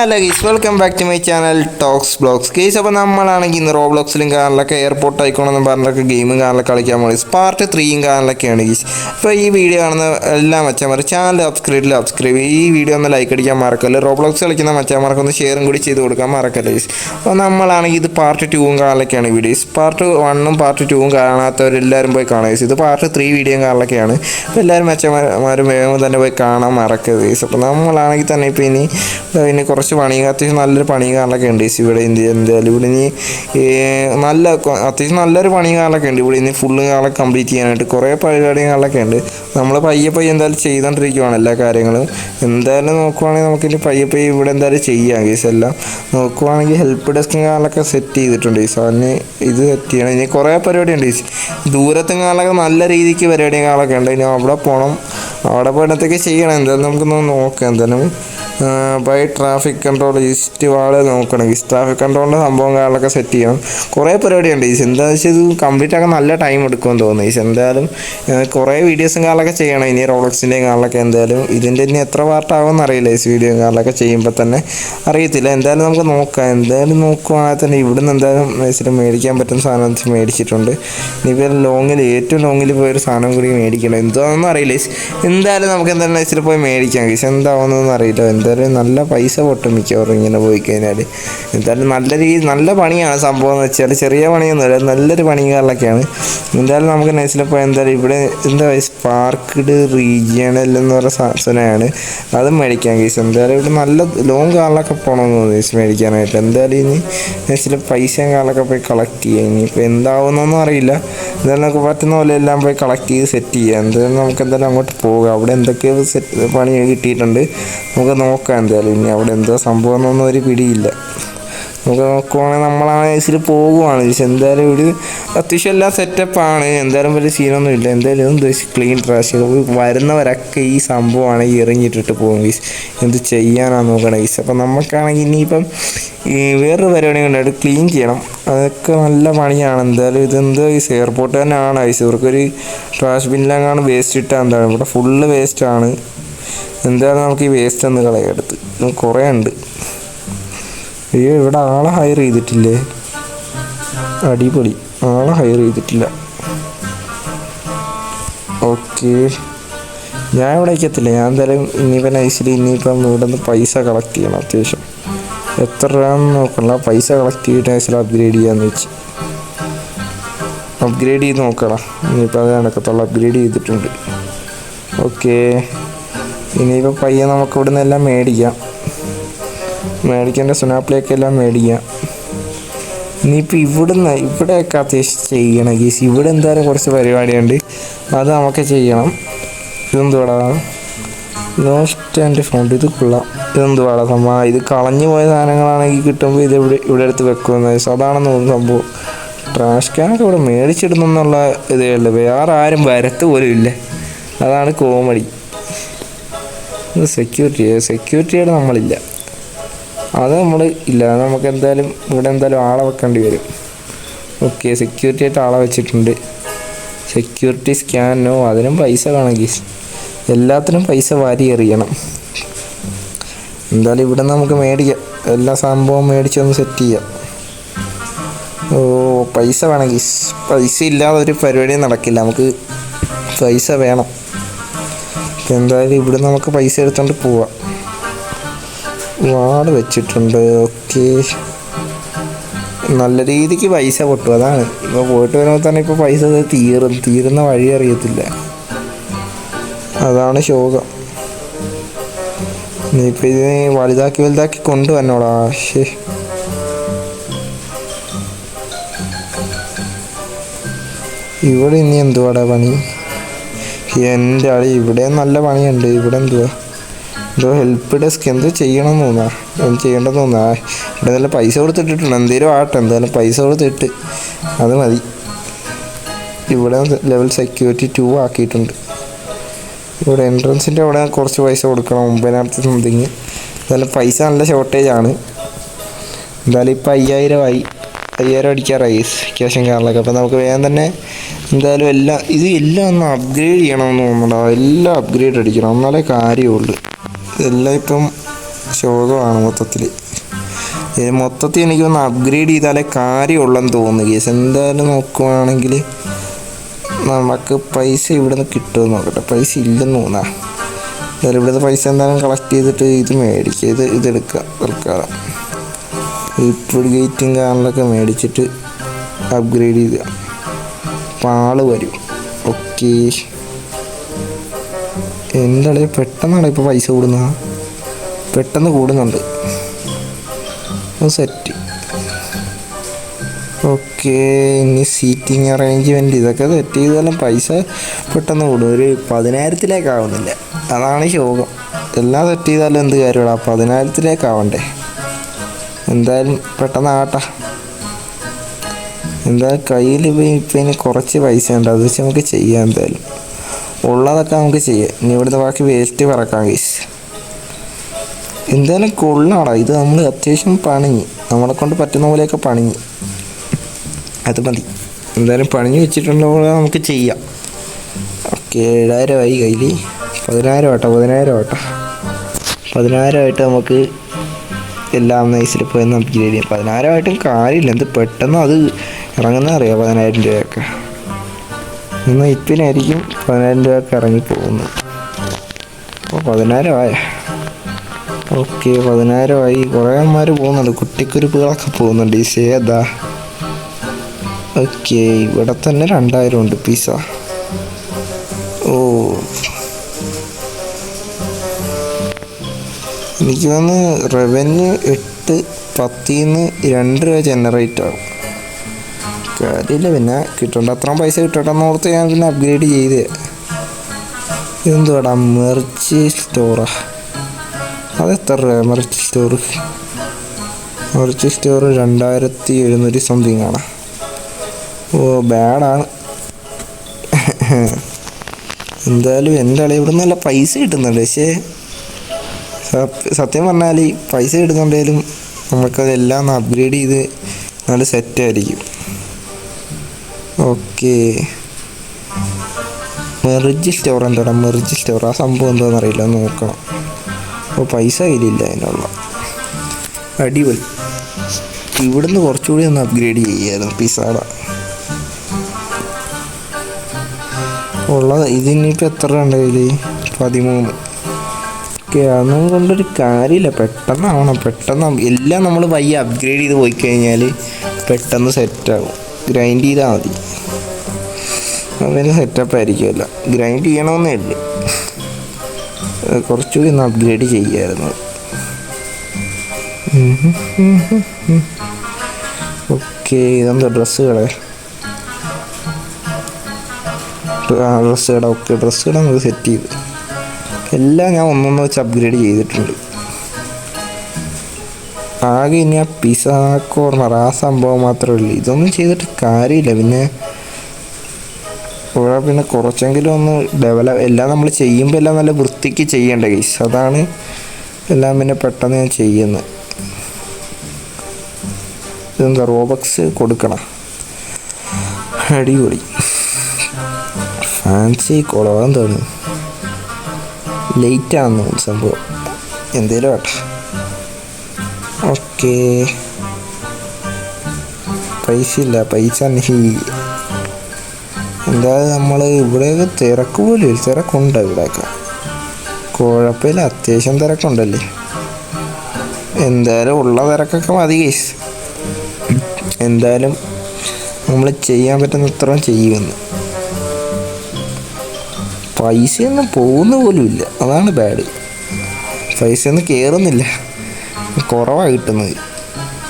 Hello guys, welcome back to my channel talks blogs. ഗീസ്, അപ്പോൾ നമ്മളാണെങ്കിൽ ഇന്ന് റോബ്ലോക്സിലും കാറിലൊക്കെ എയർപോർട്ട് ഐക്കോണെന്ന് പറഞ്ഞൊക്കെ ഗെയിമും കാറിലൊക്കെ കളിക്കാൻ പോയി. പാർട്ട് 3യും കാറിലൊക്കെയാണ് ഗീസ്. അപ്പോൾ ഈ വീഡിയോ കാണുന്ന എല്ലാ മച്ചാന്മാരും ചാനൽ സബ്സ്ക്രൈബ് ഈ വീഡിയോ ഒന്ന് ലൈക്ക് അടിക്കാൻ മറക്കല്ലേ. റോബ്ലോക്സ് കളിക്കുന്ന മച്ചാന്മാർക്കൊന്ന് ഷെയറും കൂടി ചെയ്ത് കൊടുക്കാൻ മറക്കല്ലേ ഗീസ്. അപ്പോൾ നമ്മളാണെങ്കിൽ ഇത് പാർട്ട് 2വും കാറിലൊക്കെയാണ് വീഡിയോസ്. പാർട്ട് 1ഉം പാർട്ട് 2വും കാണാത്തവരെല്ലാവരും പോയി കാണുക ഗീസ്. ഇത് പാർട്ട് 3 വീഡിയോയും കാറിലൊക്കെയാണ്. അപ്പോൾ എല്ലാവരും മച്ചന്മാരും വേഗം തന്നെ പോയി കാണാൻ മറക്കരുത് ഗീസ്. അപ്പോൾ നമ്മളാണെങ്കിൽ തന്നെ ഇപ്പോൾ ഇനി കുറച്ച് പണിയും അത്യാവശ്യം നല്ലൊരു പണിയും കാറിലൊക്കെ ഉണ്ട് ഇവിടെ എന്തായാലും ഇവിടെ ഇനി അത്യാവശ്യം നല്ലൊരു പണിയും കാറിലൊക്കെ ഉണ്ട് ഇവിടെ ഇനി ഫുള്ള് കാറിലൊക്കെ കംപ്ലീറ്റ് ചെയ്യാനായിട്ട് കുറേ പരിപാടിയും കാറിലൊക്കെ ഉണ്ട്. നമ്മൾ പയ്യെ എന്തായാലും ചെയ്തുകൊണ്ടിരിക്കുവാണ് എല്ലാ കാര്യങ്ങളും. എന്തായാലും നോക്കുവാണെങ്കിൽ നമുക്കിനി പയ്യെ ഇവിടെ എന്തായാലും ചെയ്യാം കേസ്. എല്ലാം നോക്കുവാണെങ്കിൽ ഹെൽപ്പ് ഡെസ്കും കാറിലൊക്കെ സെറ്റ് ചെയ്തിട്ടുണ്ട് കേസ്. അതിന് ഇത് സെറ്റ് ചെയ്യണം. ഇനി കുറേ പരിപാടി ഉണ്ട് കേസ്. ദൂരത്തും കാറിലൊക്കെ നല്ല രീതിക്ക് പരിപാടിയും കാറിലൊക്കെ ഉണ്ട്. ഇനി അവിടെ പോകണം. അവിടെ പോയിടത്തൊക്കെ ചെയ്യണം. എന്തായാലും നമുക്കൊന്ന് നോക്കാം. എന്തായാലും ബൈ ട്രാഫിക് കൺട്രോൾ ഈസ്റ്റ് വാള് നോക്കണം. ഈസ്റ്റ് ട്രാഫിക് കൺട്രോളിൻ്റെ സംഭവം കാറിലൊക്കെ സെറ്റ് ചെയ്യണം. കുറേ പരിപാടിയുണ്ട് ഈസ്. എന്താണെന്ന് വെച്ചാൽ ഇത് കംപ്ലീറ്റ് ആക്കാൻ നല്ല ടൈം എടുക്കുമെന്ന് തോന്നുന്നു ഈസ്. എന്തായാലും കുറേ വീഡിയോസും കാറിലൊക്കെ ചെയ്യണം ഇനി റോളക്സിൻ്റെയും കാറിലൊക്കെ. എന്തായാലും ഇതിൻ്റെ ഇനി എത്ര പാർട്ടാകുമെന്ന് അറിയില്ല ഈസ്. വീഡിയോ കാറിലൊക്കെ ചെയ്യുമ്പോൾ തന്നെ അറിയത്തില്ല. എന്തായാലും നമുക്ക് നോക്കാം. എന്തായാലും നോക്കുവാണെങ്കിൽ തന്നെ ഇവിടുന്ന് എന്തായാലും വെച്ചിട്ട് മേടിക്കാൻ പറ്റുന്ന സാധനം മേടിച്ചിട്ടുണ്ട്. ഇനിയിപ്പോൾ ഏറ്റവും ലോങ്ങിൽ പോയൊരു സാധനം കൂടി മേടിക്കണം. എന്താണെന്നൊന്നും അറിയില്ല ഈസ്. എന്തായാലും നമുക്ക് എന്തായാലും വെച്ചിട്ട് പോയി മേടിക്കാം ഈസ്. എന്താവുന്നതെന്ന് അറിയില്ല. എന്തായാലും നല്ല പൈസ പൊട്ടും മിക്കവാറും ഇങ്ങനെ പോയി കഴിഞ്ഞാൽ. എന്തായാലും നല്ല പണിയാണ് സംഭവം എന്ന് വെച്ചാൽ. ചെറിയ പണിയൊന്നുമില്ല, നല്ലൊരു പണികളിലൊക്കെയാണ്. എന്തായാലും നമുക്ക് നൈസിൽ പോയി എന്തായാലും ഇവിടെ സ്പാർക്ക്ഡ് റീജിയണൽ എന്ന് പറയുന്ന സാധനമാണ്. അതും മേടിക്കാൻ കേസ്. എന്തായാലും ഇവിടെ നല്ല ലോങ് കാറിലൊക്കെ പോകണമെന്ന് തോന്നുന്നു കേസ് മേടിക്കാനായിട്ട്. എന്തായാലും ഇനി നൈസിൽ പൈസയും കാറിലൊക്കെ പോയി കളക്ട് ചെയ്യുക. ഇനിയിപ്പോൾ എന്താവുന്നൊന്നും അറിയില്ല. എന്തായാലും നമുക്ക് പറ്റുന്ന പോലെ എല്ലാം പോയി കളക്ട് ചെയ്ത് സെറ്റ് ചെയ്യുക. എന്തായാലും നമുക്ക് എന്തായാലും അങ്ങോട്ട് പോവുക. അവിടെ എന്തൊക്കെയോ പണി കിട്ടിയിട്ടുണ്ട്. നമുക്ക് നോക്കാം. എന്തായാലും ഇനി അവിടെ എന്തോ സംഭവം എന്നൊന്നും ഒരു പിടിയില്ല. നമുക്ക് നോക്കുവാണെങ്കിൽ നമ്മളാണ് കേസിൽ പോകുവാണ് ചേച്ചി. എന്തായാലും ഇവിടെ അത്യാവശ്യം എല്ലാം സെറ്റപ്പാണ്. എന്തായാലും വലിയ സീനൊന്നും ഇല്ല. എന്തായാലും ഉദ്ദേശിച്ച് ക്ലീൻ ട്രാഷ് വരുന്നവരൊക്കെ ഈ സംഭവമാണ് എറിഞ്ഞിട്ടിട്ട് പോകും കേസ്. എന്ത് ചെയ്യാനാണ് നോക്കണം കേസ്. അപ്പം നമുക്കാണെങ്കിൽ ഇനിയിപ്പം വേറൊരു പരിപാടി കണ്ടായിട്ട് ക്ലീൻ ചെയ്യണം. അതൊക്കെ നല്ല പണിയാണ്. എന്തായാലും ഇതെന്തോ ഈ എയർപോർട്ട് തന്നെയാണ് കേസ്. ഇവർക്കൊരു ട്രാഷ് ബിന്നിലെങ്ങാണ് വേസ്റ്റ് ഇട്ടാൽ എന്താണ് ഇവിടെ ഫുള്ള് വേസ്റ്റാണ്. എന്തായാലും നമുക്ക് ഈ വേസ്റ്റ് ഒന്ന് കളയെടുത്ത് കുറേ ഉണ്ട്. അയ്യോ, ഇവിടെ ആളെ ഹയർ ചെയ്തിട്ടില്ലേ? അടിപൊളി, ആളെ ഹയർ ചെയ്തിട്ടില്ല. ഓക്കെ, ഞാൻ ഇവിടെ എത്തത്തില്ല. ഞാൻ എന്തായാലും ഇനിയിപ്പം നൈസിൽ ഇനിയിപ്പം ഇവിടെ നിന്ന് പൈസ കളക്ട് ചെയ്യണം. അത്യാവശ്യം എത്ര രൂപയെന്ന് നോക്കണ പൈസ കളക്ട് ചെയ്തിട്ട് നൈസിൽ അപ്ഗ്രേഡ് ചെയ്യാമെന്ന് വെച്ച് അപ്ഗ്രേഡ് ചെയ്ത് നോക്കണം. ഇനിയിപ്പോൾ അത് നടക്കത്തുള്ളൂ. അപ്ഗ്രേഡ് ചെയ്തിട്ടുണ്ട്. ഓക്കെ, ഇനിയിപ്പോൾ പയ്യെ നമുക്ക് ഇവിടെ നിന്ന് എല്ലാം മേടിക്കേണ്ട സുനാപ്പിലേക്ക് എല്ലാം മേടിക്കാം. ഇനിയിപ്പോൾ ഇവിടെയൊക്കെ അത്യാവശ്യം ചെയ്യണം ഗീസ്. ഇവിടെ എന്തായാലും കുറച്ച് പരിപാടിയുണ്ട്, അത് നമുക്ക് ചെയ്യണം. ഇതെന്തുവാടാ ലോസ്റ്റ് ആൻഡ് ഫൗണ്ട്? ഇത് കൊള്ളാം. ഇതെന്തുവാടാ സംഭവം? ഇത് കളഞ്ഞു പോയ സാധനങ്ങളാണെങ്കിൽ കിട്ടുമ്പോൾ ഇത് ഇവിടെ എടുത്ത് വെക്കുന്നത്. അതാണെന്ന് തോന്നുന്നു സംഭവം. ട്രാഷ് ക്യാനൊക്കെ ഇവിടെ മേടിച്ചിടുന്നുള്ള ഇതേ ഉള്ളൂ. വേറെ ആരും വരത്ത് പോലും ഇല്ല. അതാണ് കോമഡി. ഇത് സെക്യൂരിറ്റിയുടെ നമ്മളില്ല. അത് നമ്മൾ ഇല്ല. നമുക്ക് എന്തായാലും ഇവിടെ എന്തായാലും ആളെ വെക്കേണ്ടി വരും. ഓക്കെ, സെക്യൂരിറ്റി ആയിട്ട് ആളെ വെച്ചിട്ടുണ്ട്. സെക്യൂരിറ്റി സ്കാനോ അതിനും പൈസ വേണമെങ്കിൽ എല്ലാത്തിനും പൈസ വാരി എറിയണം. എന്തായാലും ഇവിടെ നമുക്ക് മേടിക്കാം. എല്ലാ സംഭവം മേടിച്ചൊന്ന് സെറ്റ് ചെയ്യാം. പൈസ വേണമെങ്കിൽ പൈസ ഇല്ലാതെ ഒരു പരിപാടിയും നടക്കില്ല. നമുക്ക് പൈസ വേണം. എന്തായാലും ഇവിടെ നമുക്ക് പൈസ എടുത്തോണ്ട് പോവാം. വാർഡ് വെച്ചിട്ടുണ്ട്. ഓക്കെ, നല്ല രീതിക്ക് പൈസ പൊട്ടും. അതാണ് ഇപ്പോൾ പോയിട്ട് വരുമ്പോൾ തന്നെ ഇപ്പോൾ പൈസ തീരുന്ന വഴി അറിയത്തില്ല. അതാണ് ശോകം. ഇനിയിപ്പോൾ ഇതിനെ വലുതാക്കി കൊണ്ടുവന്നോടാ. ഇവിടെ ഇനി എന്തുവാടാ പണി? എൻ്റെ ആളി ഇവിടെ നല്ല പണിയുണ്ട്. ഇവിടെ എന്തോ ഹെൽപ്പ് ഡെസ്ക് എന്തോ ചെയ്യണമെന്ന് ചെയ്യേണ്ടെന്ന് തോന്നുക. ഇവിടെ നല്ല പൈസ കൊടുത്തിട്ടിട്ടുണ്ട്. എന്തേലും ആട്ടെ, എന്തായാലും പൈസ കൊടുത്തിട്ട് അത് മതി. ഇവിടെ ലെവൽ സെക്യൂരിറ്റി 2 ആക്കിയിട്ടുണ്ട്. ഇവിടെ എൻട്രൻസിൻ്റെ അവിടെ കുറച്ച് പൈസ കൊടുക്കണം, 9,000 സംതിങ്. എന്തായാലും പൈസ നല്ല ഷോർട്ടേജാണ്. എന്തായാലും ഇപ്പോൾ 5,000 ആയി. 5,000 അടിക്കാറായി ക്യാഷും കാറിലൊക്കെ. അപ്പോൾ നമുക്ക് വേഗം തന്നെ എന്തായാലും എല്ലാം ഒന്ന് അപ്ഗ്രേഡ് ചെയ്യണമെന്ന് തോന്നുന്നുണ്ടോ. എല്ലാം അപ്ഗ്രേഡ് അടിക്കണം, എന്നാലേ കാര്യമുള്ളൂ. ഇതെല്ലാം ഇപ്പം ശോകമാണ് മൊത്തത്തിൽ. മൊത്തത്തിൽ എനിക്കൊന്ന് അപ്ഗ്രേഡ് ചെയ്താലേ കാര്യമുള്ളെന്ന് തോന്നുന്നു കേസ്. എന്തായാലും നോക്കുവാണെങ്കിൽ നമുക്ക് പൈസ ഇവിടെ നിന്ന് കിട്ടുമെന്ന് നോക്കട്ടെ. പൈസ ഇല്ലെന്ന് തോന്നാ. എന്തായാലും ഇവിടുത്തെ പൈസ എന്തായാലും കളക്ട് ചെയ്തിട്ട് ഇത് മേടിക്കുക, ഇതെടുക്കുക തൽക്കാലം. ഇപ്പോൾ ഗേറ്റും കാറിലൊക്കെ മേടിച്ചിട്ട് അപ്ഗ്രേഡ് ചെയ്യുക. അപ്പോൾ ആള് വരും. ഓക്കെ, എന്താണ് പെട്ടെന്നാണ് ഇപ്പോൾ പൈസ കൂടുന്നത്? പെട്ടെന്ന് കൂടുന്നുണ്ട്. സെറ്റ്. ഓക്കെ, ഇനി സീറ്റിംഗ് അറേഞ്ച്മെൻറ്റ് ഇതൊക്കെ സെറ്റ് ചെയ്താലും പൈസ പെട്ടെന്ന് കൂടും. ഒരു 10,000-ലേക്കാവുന്നില്ല, അതാണ് ശോകം. എല്ലാം സെറ്റ് ചെയ്താലും എന്ത് കാര്യമാണ്, 10,000-ലേക്കാവണ്ടേ. എന്തായാലും പെട്ടെന്നാകട്ടെ. എന്തായാലും കയ്യിൽ ഇപ്പം ഇനി കുറച്ച് പൈസ ഉണ്ട്, അത് വെച്ച് നമുക്ക് ചെയ്യാം. എന്തായാലും ഉള്ളതൊക്കെ നമുക്ക് ചെയ്യാം. ഇനി ഇവിടുത്തെ ബാക്കി വേസ്റ്റ് പറക്കാം ഗൈസ്. എന്തായാലും കൊള്ളാടാ ഇത്. നമ്മൾ അത്യാവശ്യം പണിഞ്ഞ്, നമ്മളെ കൊണ്ട് പറ്റുന്ന പോലെയൊക്കെ പണിഞ്ഞ്, അത് മതി. എന്തായാലും പണിഞ്ഞ് വെച്ചിട്ടുള്ള നമുക്ക് ചെയ്യാം. ഓക്കെ, 7,000 കയ്യിൽ. 10,000 10,000 നമുക്ക് എല്ലാം നൈസിൽ പോയി അപ്ഗ്രേഡ് ചെയ്യാം. 10,000 കാര്യമില്ല, എന്ത് പെട്ടെന്ന് അത് ഇറങ്ങുന്ന അറിയാം. 10,000 രൂപയൊക്കെ ഇന്ന് ഇപ്പിനായിരിക്കും 10,000 രൂപയൊക്കെ ഇറങ്ങിപ്പോകുന്നത്. അപ്പോൾ 10,000 ഓക്കെ, 10,000 കുറേ അമ്മമാർ പോകുന്നുണ്ട്, കുട്ടിക്കുരുപ്പുകളൊക്കെ പോകുന്നുണ്ട്. ഈ സേതാ. ഓക്കെ, ഇവിടെ തന്നെ 2,000 ഉണ്ട് പിസ. ഓ, എനിക്ക് വന്ന് റവന്യൂ 8-10 2 രൂപ ജനറേറ്റ് ആകും. കാര്യമില്ല, പിന്നെ കിട്ടേണ്ട അത്രയും പൈസ കിട്ടട്ടെന്ന് ഓർത്ത് ഞാൻ പിന്നെ അപ്ഗ്രേഡ് ചെയ്തേ. ഇതെന്തുവാടാ, മെർച്ച് സ്റ്റോറാ? അതെത്ര രൂപ merge store? Merge store 2,700 something ആണ്. ഓ, ബാഡാണ്. എന്തായാലും എൻ്റെ അളി ഇവിടെ നല്ല പൈസ കിട്ടുന്നുണ്ട്. പക്ഷേ സത്യം പറഞ്ഞാൽ പൈസ കിട്ടുന്നുണ്ടെങ്കിലും നമുക്കതെല്ലാം ഒന്ന് അപ്ഗ്രേഡ് ചെയ്ത് നല്ല സെറ്റായിരിക്കും. ഓക്കെ, മെർജ് സ്റ്റോർ എന്താടാ? മെർജ് സ്റ്റോർ ആ സംഭവം എന്താണെന്ന് അറിയില്ല, നോക്കണം. അപ്പോൾ പൈസ കയ്യിലില്ല അതിനുള്ള. അടിപൊളി. ഇവിടുന്ന് കുറച്ചുകൂടി ഒന്ന് അപ്ഗ്രേഡ് ചെയ്യായിരുന്നു പിസാട ഉള്ളത്. ഇതിനിപ്പോൾ എത്ര ഉണ്ട് കയ്യിൽ? 13. ഓക്കെ, അതൊന്നും കൊണ്ടൊരു കാര്യമില്ല. പെട്ടെന്നാവണം, പെട്ടെന്ന് എല്ലാം നമ്മൾ വയ്യ അപ്ഗ്രേഡ് ചെയ്ത് പോയി കഴിഞ്ഞാൽ പെട്ടെന്ന് സെറ്റാകും. ഗ്രൈൻഡ് ചെയ്താൽ മതി, അതിന് സെറ്റപ്പ് ആയിരിക്കുമല്ല. ഗ്രൈൻഡ് ചെയ്യണമെന്നേ ഉള്ളൂ. കുറച്ചുകൂടി ഒന്ന് അപ്ഗ്രേഡ് ചെയ്യായിരുന്നു. ഓക്കെ, ഇതെന്താ ഡ്രസ്സ് കട? ഡ്രസ്സ് കട. ഓക്കെ, ഡ്രസ്സ് കട നമുക്ക് സെറ്റ് ചെയ്ത് എല്ലാം ഞാൻ ഒന്നൊന്ന് വെച്ച് അപ്ഗ്രേഡ് ചെയ്തിട്ടുണ്ട്. ആകെ ഇനി ആ പിസ കോർണർ ആ സംഭവം മാത്രമേ ഉള്ളൂ. ഇതൊന്നും ചെയ്തിട്ട് കാര്യമില്ല. പിന്നെ കുറച്ചെങ്കിലും ഒന്ന് എല്ലാം നമ്മൾ ചെയ്യുമ്പോൾ എല്ലാം നല്ല വൃത്തിക്ക് ചെയ്യേണ്ട കേസ്. അതാണ് എല്ലാം പിന്നെ പെട്ടെന്ന് ഞാൻ ചെയ്യുന്നത്. ഇതെന്താ, റോബക്സ് കൊടുക്കണം? അടിപൊളി. ഫാൻസി കുളവാൻ തോന്നുന്നു, ലേറ്റാണെന്ന് തോന്നുന്നു സംഭവം. എന്തേലും ആട്ടെ. ഓക്കെ, പൈസ ഇല്ല, പൈസ എന്തായാലും നമ്മൾ ഇവിടെയൊക്കെ തിരക്ക് പോലും തിരക്കുണ്ട്. ഇവിടെയൊക്കെ കുഴപ്പമില്ല, അത്യാവശ്യം തിരക്കുണ്ടല്ലേ. എന്തായാലും ഉള്ള തിരക്കൊക്കെ മതി കേസ്. എന്തായാലും നമ്മൾ ചെയ്യാൻ പറ്റുന്ന ഇത്രയും ചെയ്യുമെന്ന്. പൈസയൊന്നും പോകുന്ന പോലും ഇല്ല, അതാണ് ബാഡ്. പൈസയൊന്നും കയറുന്നില്ല, കുറവാണ് കിട്ടുന്നത്.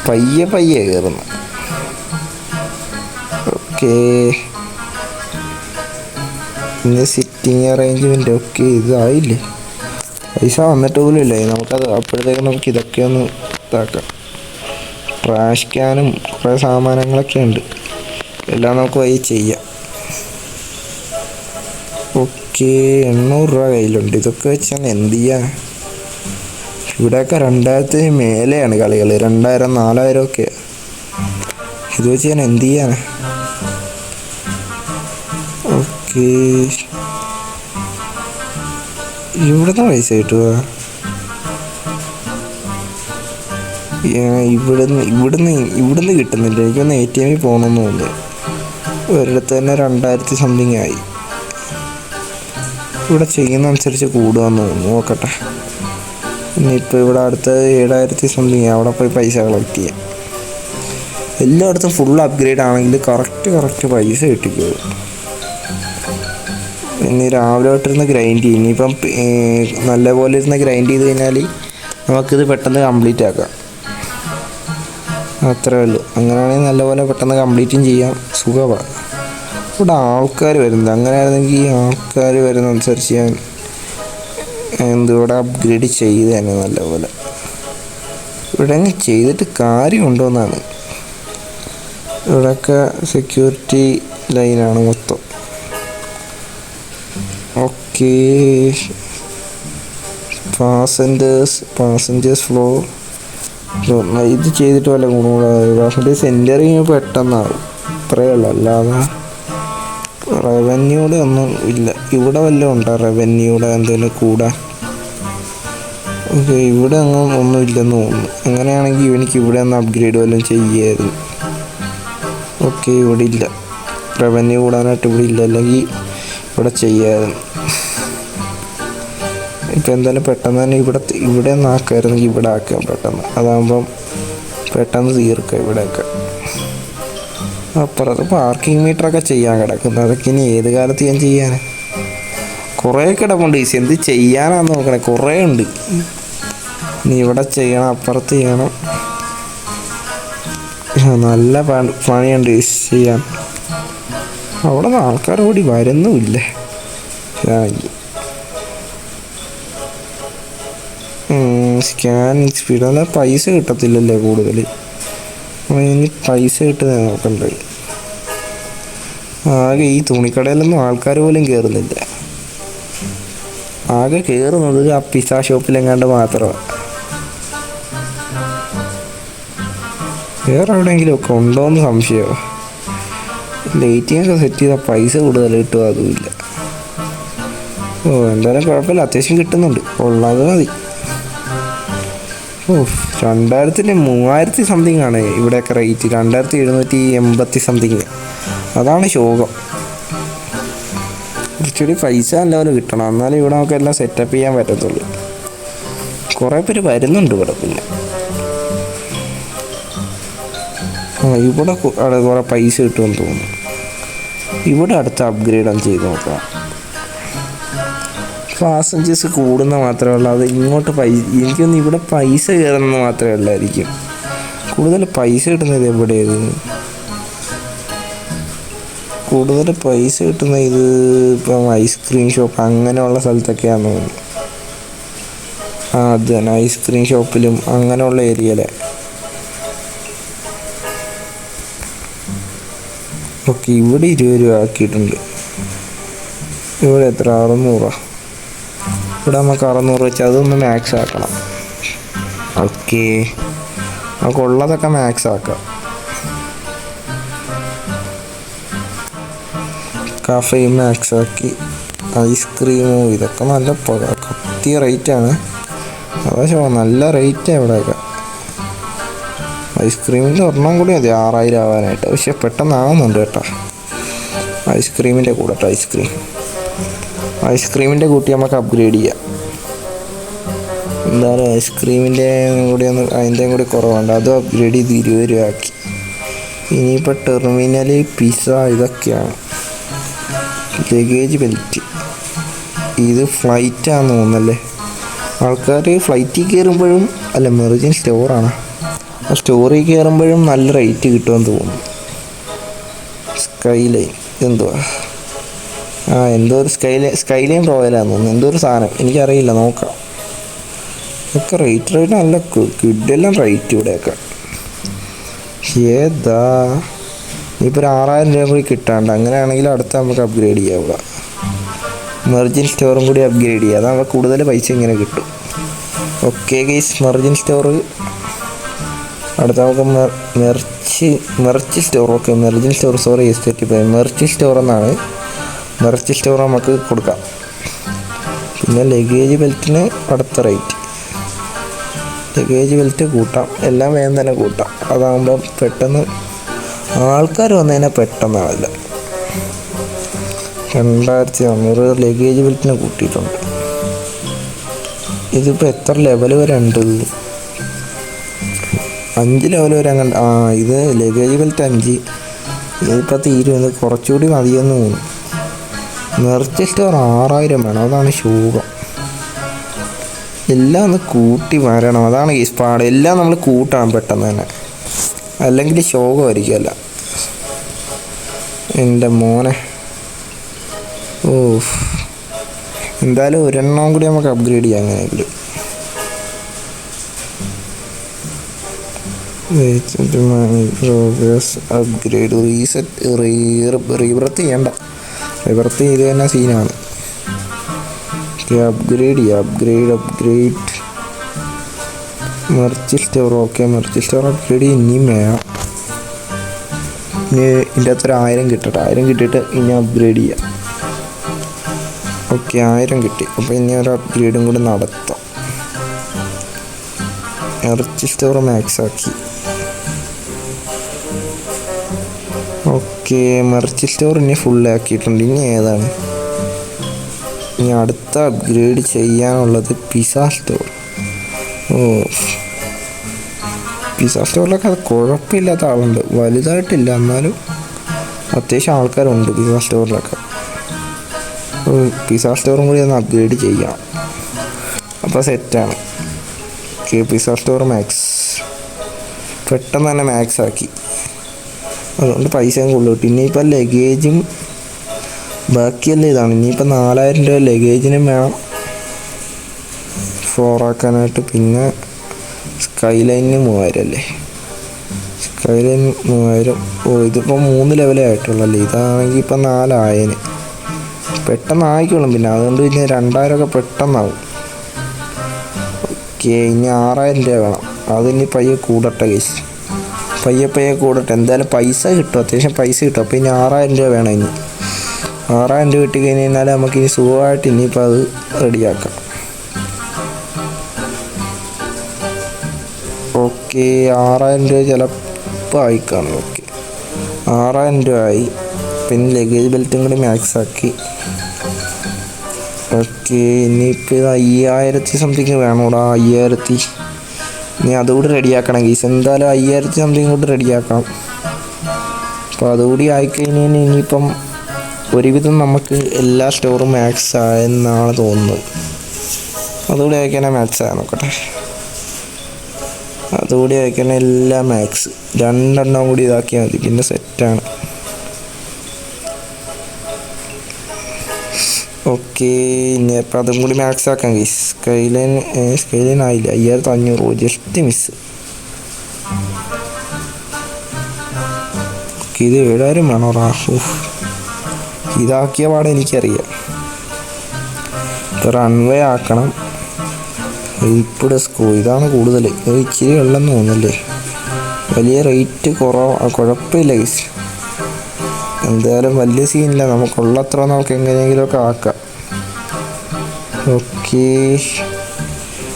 പയ്യെ കയറുന്നു. ഓക്കെ, പിന്നെ സിറ്റിങ് അറേഞ്ച്മെൻറ്റ്. ഓക്കെ, ഇതായില്ലേ? പൈസ വന്നിട്ട് പോലും ഇല്ല. നമുക്കത് അപ്പോഴത്തേക്കും നമുക്ക് ഇതൊക്കെ ഒന്ന് ഇതാക്കാം. ട്രാഷ് ക്യാനും കുറേ സാമാനങ്ങളൊക്കെ ഉണ്ട്, എല്ലാം നമുക്ക് വഴി ചെയ്യാം. ഓക്കെ, 800 രൂപ കയ്യിലുണ്ട്. ഇതൊക്കെ വെച്ചാൽ എന്ത് ചെയ്യാൻ? ഇവിടെയൊക്കെ 2,000 മേലെയാണ് കളികൾ. 2,000 4,000 ഒക്കെ. ഇത് വെച്ച് ഞാൻ എന്ത് ചെയ്യാൻ? ഓക്കെ, ഇവിടുന്ന് പൈസ കിട്ടുക? ഇവിടുന്ന് കിട്ടുന്നില്ല. എനിക്കൊന്ന് ATM പോകണമെന്ന് തോന്നുന്നു. ഒരിടത്ത് തന്നെ 2000 സംതിങ് ആയി. ഇവിടെ ചെയ്യുന്നതനുസരിച്ച് കൂടുകയെന്ന് തോന്നുന്നു. നോക്കട്ടെ. ഇനിയിപ്പോൾ ഇവിടെ അടുത്ത് 7000 സംതിങ്. അവിടെ പോയി പൈസ കളക്ട് ചെയ്യാം. എല്ലായിടത്തും ഫുൾ അപ്ഗ്രേഡ് ആണെങ്കിൽ കറക്റ്റ് പൈസ കിട്ടിക്കോളും. ഇനി രാവിലെ തൊട്ടിരുന്ന് ഗ്രൈൻഡ് ചെയ്യും. ഇനിയിപ്പം നല്ലപോലെ ഇരുന്ന് ഗ്രൈൻഡ് ചെയ്ത് കഴിഞ്ഞാൽ നമുക്കിത് പെട്ടെന്ന് കംപ്ലീറ്റ് ആക്കാം. അത്രേ ഉള്ളൂ. അങ്ങനെയാണെങ്കിൽ നല്ലപോലെ പെട്ടെന്ന് കംപ്ലീറ്റും ചെയ്യാം. സുഖമാണ്. ഇവിടെ ആൾക്കാർ വരുന്നത്. അങ്ങനെയായിരുന്നെങ്കിൽ ആൾക്കാർ വരുന്നതനുസരിച്ച് ഞാൻ ഇവിടെ അപ്ഗ്രേഡ് ചെയ്ത് തന്നെ നല്ലപോലെ. ഇവിടെ അങ്ങ് ചെയ്തിട്ട് കാര്യമുണ്ടോയെന്നാണ്. ഇവിടെയൊക്കെ സെക്യൂരിറ്റി ലൈനാണ് മൊത്തം. ഓക്കെ, പാസഞ്ചേഴ്സ് ഫ്ലോ ഇത് ചെയ്തിട്ട് വല്ല ഗുണമുള്ള പാസഞ്ചേഴ്സ് എൻ്ററിങ് പെട്ടെന്നാവും. അത്രയേ ഉള്ളൂ. അല്ലാതെ റവന്യൂടെ ഒന്നും ഇല്ല. ഇവിടെ വല്ലതും ഉണ്ടോ റവന്യൂടെ എന്തെങ്കിലും കൂടാൻ? ഓക്കെ, ഇവിടെ ഒന്നും ഇല്ലെന്ന് തോന്നുന്നു. അങ്ങനെയാണെങ്കിൽ എനിക്ക് ഇവിടെ ഒന്ന് അപ്ഗ്രേഡ് വല്ലതും ചെയ്യായിരുന്നു. ഓക്കെ, ഇവിടെ ഇല്ല. റവന്യൂ കൂടാനായിട്ട് ഇവിടെ ഇല്ല. അല്ലെങ്കിൽ ഇവിടെ ചെയ്യായിരുന്നു. ഇപ്പം എന്തായാലും പെട്ടെന്ന് തന്നെ ഇവിടെ ഒന്ന് ആക്കായിരുന്നെങ്കിൽ ഇവിടെ ആക്കാം പെട്ടെന്ന്. അതാകുമ്പം പെട്ടെന്ന് തീർക്കാം ഇവിടെയൊക്കെ. അപ്പുറത്ത് പാർക്കിംഗ് മീറ്ററൊക്കെ ചെയ്യാൻ കിടക്കുന്നത്. അതൊക്കെ ഇനി ഏത് കാലത്ത് ഞാൻ ചെയ്യാൻ? കുറേ കിടപ്പുണ്ട്. എന്ത് ചെയ്യാനാന്ന് നോക്കണേ. കുറേ ഉണ്ട്. ഇനി ഇവിടെ ചെയ്യണം, അപ്പുറത്ത് ചെയ്യണം. നല്ല പണിയുണ്ട് ചെയ്യാൻ. അവിടെ നിന്ന് ആൾക്കാർ ഓടി വരുന്നുമില്ലേ. സ്കാനിങ് സ്പീഡ് അല്ല, പൈസ കിട്ടത്തില്ലല്ലേ കൂടുതൽ. ഇനി പൈസ കിട്ടുന്നത് നോക്കണ്ടേ. ആകെ ഈ തുണിക്കടയിലൊന്നും ആൾക്കാർ പോലും കയറുന്നില്ല. ആകെ കയറുന്നത് ആ പിസ്സ ഷോപ്പിലെങ്ങാണ്ട് മാത്രമാണ്. വേറെ എവിടെയെങ്കിലും ഒക്കെ ഉണ്ടോയെന്ന് സംശയമോ. ലൈറ്റിങ്ങൊക്കെ സെറ്റ് ചെയ്താൽ പൈസ കൂടുതൽ കിട്ടുമോ? അതുമില്ല. എന്തായാലും കുഴപ്പമില്ല, അത്യാവശ്യം കിട്ടുന്നുണ്ട്. ഉള്ളത് മതി. 3000 സംതിങ് ആണ് ഇവിടെയൊക്കെ റേറ്റ്. 2780 സംതിങ്. അതാണ് ശോകം. കുറച്ചുകൂടി പൈസ നല്ലപോലെ കിട്ടണം. എന്നാലും ഇവിടെ നമുക്ക് എല്ലാം സെറ്റപ്പ് ചെയ്യാൻ പറ്റത്തുള്ളൂ. കുറേ പേര് വരുന്നുണ്ട് ഇവിടെ. പിന്നെ ഇവിടെ കുറേ പൈസ കിട്ടുമെന്ന് തോന്നുന്നു. ഇവിടെ അടുത്ത അപ്ഗ്രേഡ് ഒന്ന് ചെയ്ത് നോക്കാം. പാസഞ്ചേഴ്സ് കൂടുന്ന മാത്രമേ ഉള്ളൂ. അത് ഇങ്ങോട്ട് എനിക്കൊന്ന് ഇവിടെ പൈസ കയറുന്നത് മാത്രമേ ഉള്ളായിരിക്കും. കൂടുതൽ പൈസ കിട്ടുന്നത് എവിടെയാണ്? കൂടുതൽ പൈസ കിട്ടുന്ന ഇത് ഇപ്പം ഐസ്ക്രീം ഷോപ്പ് അങ്ങനെയുള്ള സ്ഥലത്തൊക്കെയാണെന്ന് തോന്നുന്നു. അത് തന്നെ, ഐസ്ക്രീം ഷോപ്പിലും അങ്ങനെയുള്ള ഏരിയയിലെ. ഓക്കെ, ഇവിടെ 20 രൂപ ആക്കിയിട്ടുണ്ട്. ഇവിടെ എത്ര? 600. ഇവിടെ നമുക്ക് 600 വെച്ച് അതൊന്ന് മാക്സ് ആക്കണം. ഓക്കെ, നമുക്ക് ഉള്ളതൊക്കെ മാക്സ് ആക്കാം. കഫയും മാക്സ് ആക്കി. ഐസ്ക്രീമും ഇതൊക്കെ നല്ല കത്തിയ റേറ്റാണ്. അതാ നല്ല റേറ്റാണ് ഇവിടെയൊക്കെ. ഐസ്ക്രീമിൻ്റെ ഒരെണ്ണം കൂടി മതി 6000 ആവാനായിട്ട്. പക്ഷെ പെട്ടെന്നാകുന്നുണ്ട് കേട്ടോ. ഐസ്ക്രീമിൻ്റെ കൂടെ ഐസ്ക്രീമിൻ്റെ കൂട്ടി നമുക്ക് അപ്ഗ്രേഡ് ചെയ്യാം. എന്തായാലും ഐസ്ക്രീമിൻ്റെ കൂടി അതിൻ്റെയും കൂടി കുറവുണ്ട്. അതും അപ്ഗ്രേഡ് ചെയ്ത് 20 രൂപ ആക്കി. ഇനിയിപ്പോൾ ടെർമിനൽ, പിസ്സ ഇതൊക്കെയാണ്. ലഗേജ് ബെൽറ്റ് ഇത് ഫ്ലൈറ്റാണെന്ന് തോന്നുന്നല്ലേ. ആൾക്കാർ ഫ്ലൈറ്റിൽ കയറുമ്പോഴും അല്ല, മെറിജിൻ സ്റ്റോറാണ്. ആ സ്റ്റോറിൽ കയറുമ്പോഴും നല്ല റേറ്റ് കിട്ടുമെന്ന് തോന്നുന്നു. സ്കൈലൈൻ എന്തുവാ? എന്തോ ഒരു സ്കൈലൈൻ റോയലാന്ന് തോന്നുന്നു. എന്തോ ഒരു സാധനം, എനിക്കറിയില്ല, നോക്കാം. ഒക്കെ റേറ്റ് നല്ല കിഡെല്ലാം റേറ്റ് ഇവിടെയൊക്കെ. ഏതാ ഇനിയിപ്പോൾ 6000 രൂപ കൂടി കിട്ടാണ്ട്. അങ്ങനെയാണെങ്കിൽ അടുത്ത നമുക്ക് അപ്ഗ്രേഡ് ചെയ്യാം. ഇവിടെ മെർജിൻ സ്റ്റോറും കൂടി അപ്ഗ്രേഡ് ചെയ്യുക. അതാകുമ്പോൾ കൂടുതൽ പൈസ ഇങ്ങനെ കിട്ടും. Okay guys, margin store. അടുത്ത നമുക്ക് merch store. Okay, margin store, sorry തെറ്റിപ്പോയി. മെർച്ച് സ്റ്റോർ എന്നാണ്. മെർച്ച് സ്റ്റോർ നമുക്ക് കൊടുക്കാം. പിന്നെ ലഗേജ് ബെൽറ്റിന് അടുത്ത റേറ്റ്. ലഗേജ് ബെൽറ്റ് കൂട്ടാം, എല്ലാം വേഗം തന്നെ കൂട്ടാം. അതാകുമ്പോൾ പെട്ടെന്ന് ആൾക്കാർ വന്നതിനെ പെട്ടെന്നാവില്ല. 2400 ലഗേജ് ബെൽറ്റിന് കൂട്ടിയിട്ടുണ്ട്. ഇതിപ്പോൾ എത്ര ലെവൽ വരെ ഉണ്ട്? 5 ലെവൽ വരെ അങ്ങനെ. ഇത് ലഗേജ് ബെൽറ്റ് 5. ഇതിപ്പോൾ തീരുന്നത് കുറച്ചുകൂടി മതിയെന്ന് തോന്നുന്നു. മെർച്ച് സ്റ്റോർ 6000 വേണം, അതാണ് ശോകം. എല്ലാം ഒന്ന് കൂട്ടി വരണം, അതാണ് ഈ പാട്. എല്ലാം നമ്മൾ കൂട്ടണം പെട്ടെന്ന് തന്നെ, അല്ലെങ്കിൽ ശോകമായിരിക്കുമല്ല. എൻ്റെ മോനെ. എന്തായാലും ഒരെണ്ണം കൂടി നമുക്ക് അപ്ഗ്രേഡ് ചെയ്യാം. അങ്ങനെയെങ്കിലും പ്രോഗ്രസ് അപ്ഗ്രേഡ് റീസെറ്റ് റീബർത്ത് ചെയ്യണ്ട. റീബർത്ത് ചെയ്ത് തന്നെ സീനാണ്. അപ്ഗ്രേഡ് ചെയ്യാം. Upgrade merge store. Okay, merge store upgrade ഇനിയും വേണം. ഇനി ഇതിൻ്റെ അകത്തൊരു 1000 കിട്ടട്ടെ. 1000 കിട്ടിയിട്ട് ഇനി അപ്ഗ്രേഡ് ചെയ്യാം. ഓക്കെ, 1000 കിട്ടി. അപ്പോൾ ഇനി ഒരു അപ്ഗ്രേഡും കൂടി നടത്താം. മെർച്ച് സ്റ്റോർ മാക്സ് ആക്കി. ഓക്കെ, മെർച്ച് സ്റ്റോർ ഇനി ഫുള്ളാക്കിയിട്ടുണ്ട്. ഇനി ഏതാണ് ഇനി അടുത്ത അപ്ഗ്രേഡ് ചെയ്യാനുള്ളത്? Pizza store. പിസ്സ സ്റ്റോറിലൊക്കെ അത് കുഴപ്പമില്ലാത്ത ആളുണ്ട്, വലുതായിട്ടില്ല, എന്നാലും അത്യാവശ്യം ആൾക്കാരുണ്ട് പിസ്സ സ്റ്റോറിലൊക്കെ. പിസ്സ സ്റ്റോറും കൂടി ഒന്ന് അപ്ഗ്രേഡ് ചെയ്യാം. അപ്പോൾ സെറ്റാണ്. ഓക്കെ, പിസ്സ സ്റ്റോർ മാക്സ് പെട്ടെന്ന് തന്നെ മാക്സ് ആക്കി. അതുകൊണ്ട് പൈസയും കൂടുതൽ കിട്ടും. ഇനിയിപ്പോൾ ലഗേജും ബാക്കിയല്ല ഇതാണ്. ഇനിയിപ്പോൾ 4000 രൂപ ലഗേജിനും വേണം 4 ആക്കാനായിട്ട്. പിന്നെ സ്കൈലൈനിന് 3000 അല്ലേ? സ്കൈലൈൻ 3000. ഇതിപ്പോൾ 3 ലെവലേ ആയിട്ടുള്ളല്ലേ. ഇതാണെങ്കിൽ ഇപ്പം 4000 പെട്ടെന്ന് ആയിക്കോളും. പിന്നെ അതുകൊണ്ട് പിന്നെ 2000 ഒക്കെ പെട്ടെന്നാവും. ഓക്കെ, ഇനി 6000 രൂപ വേണം. അതിനി പയ്യെ കൂടട്ടെ ഗൈസ്, പയ്യെ കൂടട്ടെ. എന്തായാലും പൈസ കിട്ടും, അത്യാവശ്യം പൈസ കിട്ടും. അപ്പോൾ ഇനി 6000 രൂപ വേണം. ഇനി 6000 രൂപ കിട്ടി കഴിഞ്ഞാൽ നമുക്കിനി സുഖമായിട്ട് ഇനിയിപ്പോൾ അത് റെഡിയാക്കാം. ഓക്കെ, 6000 രൂപ ചിലപ്പോൾ ആയിക്കാണും. ഓക്കെ, 6000 രൂപ ആയി. പിന്നെ ലഗേജ് ബെൽറ്റും കൂടി മാക്സ് ആക്കി. ഓക്കെ, ഇനിയിപ്പോൾ ഇത് 5000 സംതിങ് വേണോടാ. 5000. ഇനി അതുകൂടി റെഡിയാക്കണം ഗീസ്. എന്തായാലും 5000 സംതിങ് കൂടി റെഡിയാക്കാം. അപ്പോൾ അതുകൂടി ആയിക്കഴിഞ്ഞാൽ ഇനിയിപ്പം ഒരുവിധം നമുക്ക് എല്ലാ സ്റ്റോറും മാക്സ് ആയെന്നാണ് തോന്നുന്നത്. അതുകൂടി അയക്കാനാണ് മാക്സ് ആയ നോക്കട്ടെ. അതുകൂടി അയക്കാനാണ് എല്ലാം മാക്സ്. 2 എണ്ണം കൂടി ഇതാക്കിയാൽ മതി, പിന്നെ സെറ്റാണ്. ഓക്കെ, ഇനി അപ്പം അതും കൂടി മാക്സ് ആക്കാം ഗൈസ്. സ്കൈലൈൻ ആയില്ല. 5500 ജസ്റ്റ് മിസ്. ഓക്കെ, ഇത് 7000 വേണോ? ഇതാക്കിയ പാടെ എനിക്കറിയാം. ഇപ്പോൾ റൺവേ ആക്കണം. ഇപ്പോൾ ഇതാണ് കൂടുതൽ. ഇത് ഇച്ചിരി ഉള്ളെന്ന് തോന്നുന്നല്ലേ. വലിയ റേറ്റ് കുഴപ്പമില്ല ഗൈസ്. എന്തായാലും വലിയ സീനില്ല, നമുക്കുള്ളത്ര നമുക്ക് എങ്ങനെയെങ്കിലുമൊക്കെ ആക്കാം. ഓക്കെ,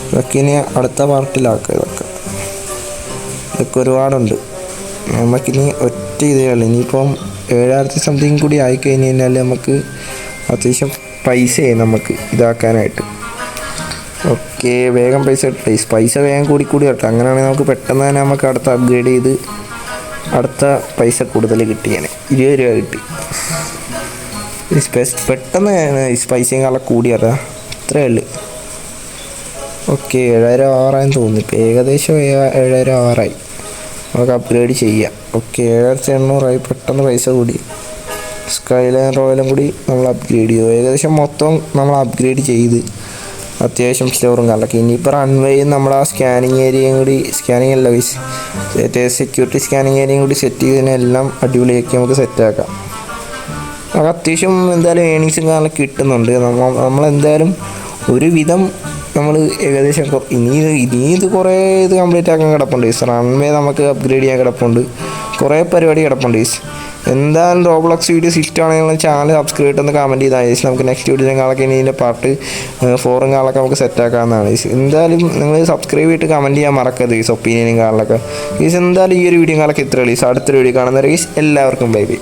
ഇതൊക്കെ ഇനി അടുത്ത പാർട്ടിലാക്കാം. ഇതൊക്കെ ഒരുപാടുണ്ട്. നമുക്കിനി ഒറ്റ ഇതേ ഉള്ളൂ. ഇനിയിപ്പം 7000 സംതിങ് കൂടി ആയിക്കഴിഞ്ഞ് കഴിഞ്ഞാൽ നമുക്ക് അത്യാവശ്യം പൈസയായി നമുക്ക് ഇതാക്കാനായിട്ട്. ഓക്കെ, വേഗം പൈസ വേഗം കൂടി കേട്ടോ. അങ്ങനെയാണെങ്കിൽ നമുക്ക് പെട്ടെന്ന് തന്നെ നമുക്ക് അടുത്ത അപ്ഗ്രേഡ് ചെയ്ത് അടുത്ത പൈസ കൂടുതൽ കിട്ടിയാണ്. 20 രൂപ കിട്ടി. പെട്ടെന്ന് പൈസയും കാലം കൂടിയതാ, ഇത്രയേ ഉള്ളൂ. ഓക്കെ, 7000 6000 തോന്നുന്നു. ഇപ്പോൾ ഏകദേശം 7000 6000 നമുക്ക് അപ്ഗ്രേഡ് ചെയ്യാം. ഓക്കെ, 7800 പെട്ടെന്ന് പൈസ കൂടി. സ്കൈലൈൻ റോയലും കൂടി നമ്മൾ അപ്ഗ്രേഡ് ചെയ്തു. ഏകദേശം മൊത്തം നമ്മൾ അപ്ഗ്രേഡ് ചെയ്ത് അത്യാവശ്യം സ്റ്റോറും കണ്ടൊക്കെ. ഇനിയിപ്പോൾ റൺവേയും നമ്മൾ ആ സ്കാനിങ് ഏരിയയും കൂടി, സ്കാനിങ് അല്ല വൈസ് സെക്യൂരിറ്റി സ്കാനിങ് ഏരിയയും കൂടി സെറ്റ് ചെയ്തതിനെല്ലാം അടിപൊളിയാക്കി നമുക്ക് സെറ്റാക്കാം. നമുക്ക് അത്യാവശ്യം എന്തായാലും ഏണിങ്സും കാലം കിട്ടുന്നുണ്ട്. നമ്മളെന്തായാലും ഒരുവിധം നമ്മൾ ഏകദേശം ഇനി ഇത് കുറേ ഇത് കംപ്ലീറ്റ് ആക്കാൻ കിടപ്പുണ്ട് ഗൈസ്. റൺവേ നമുക്ക് അപ്ഗ്രേഡ് ചെയ്യാൻ കിടപ്പുണ്ട്, കുറേ പരിപാടി കിടപ്പുണ്ട് ഗൈസ്. എന്തായാലും റോബ്ലോക്സ് വീഡിയോസ് ഇഷ്ടമാണെങ്കിൽ ചാനൽ സബ്സ്ക്രൈബ് ചെയ്തൊന്ന് കമൻറ്റ് ചെയ്താൽ ഗൈസ്. നമുക്ക് നെക്സ്റ്റ് വീഡിയോ കാളൊക്കെ ഇനി ഇതിൻ്റെ പാർട്ട് 4 കാളൊക്കെ നമുക്ക് സെറ്റാക്കാവുന്നതാണ് ഗൈസ്. എന്തായാലും നിങ്ങൾ സബ്സ്ക്രൈബ് ചെയ്തിട്ട് കമൻറ്റ് ചെയ്യാൻ മറക്കരുത് ഗൈസ്, ഒപ്പീനിയനും കാളിലൊക്കെ ഗൈസ്. എന്തായാലും ഈ ഒരു വീഡിയോ കാളൊക്കെ ഇത്ര ഗൈസ്. അടുത്തൊരു വീഡിയോ കാണുന്നവരെ ഗൈസ് എല്ലാവർക്കും ബൈ ബൈ.